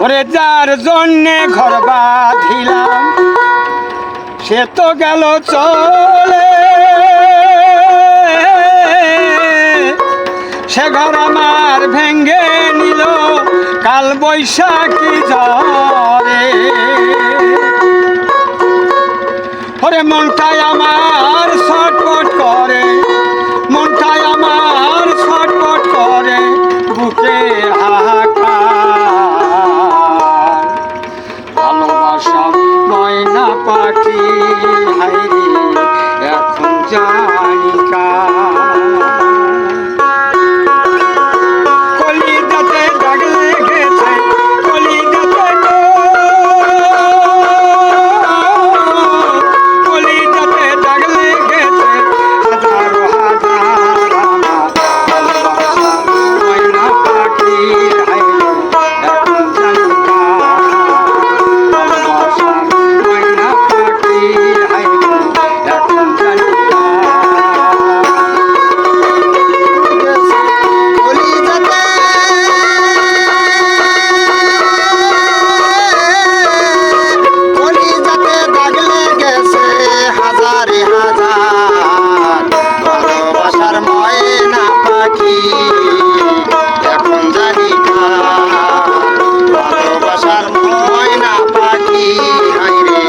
ওরে যার জন্যে ঘর বাঁধিলাম সে তো গেল চলে, সে ঘর আমার ভেঙ্গে নিল কাল বৈশাখী ঝড়ে। ওরে মনটাই আমার ছটফট করে, মনটাই আমার ছটফট করে, বুকে হাহাকার। ভালোবাসা ময়না পাখি হায়রে এখন জানি কার। কলিজাতে দাগ লেগেছে, কলিজাতে গো, কলিজাতে দাগ লেগেছে হাজারো হাজার আমার ভালোবাসা ময়না পাখি হায়রে এখন জানি কার। ভালোবাসা ময়না পাখি হায়রে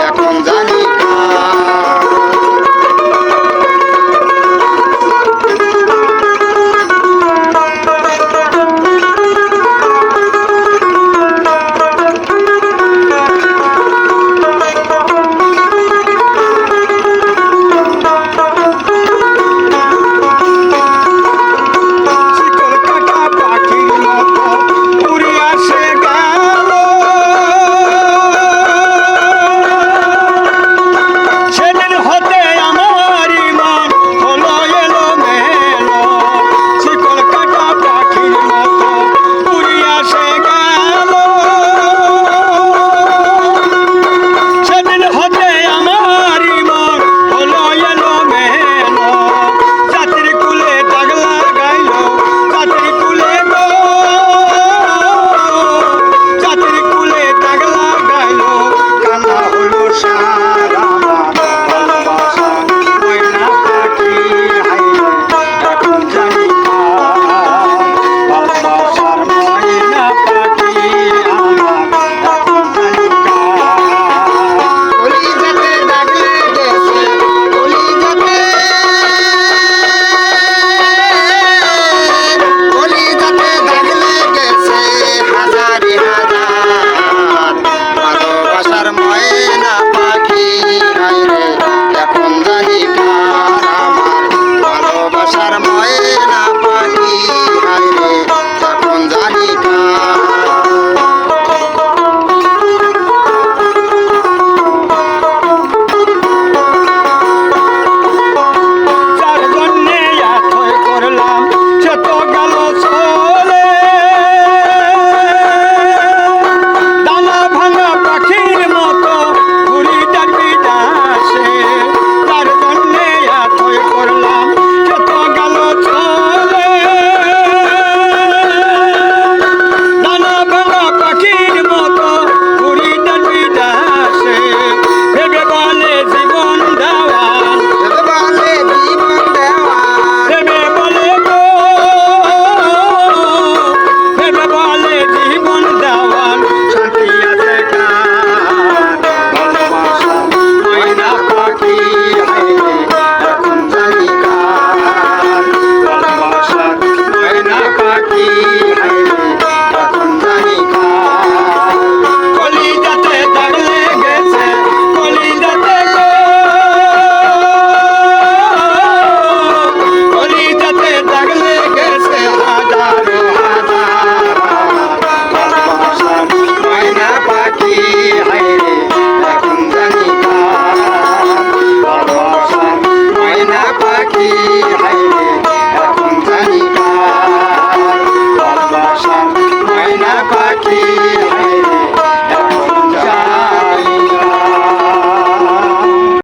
এখন জানি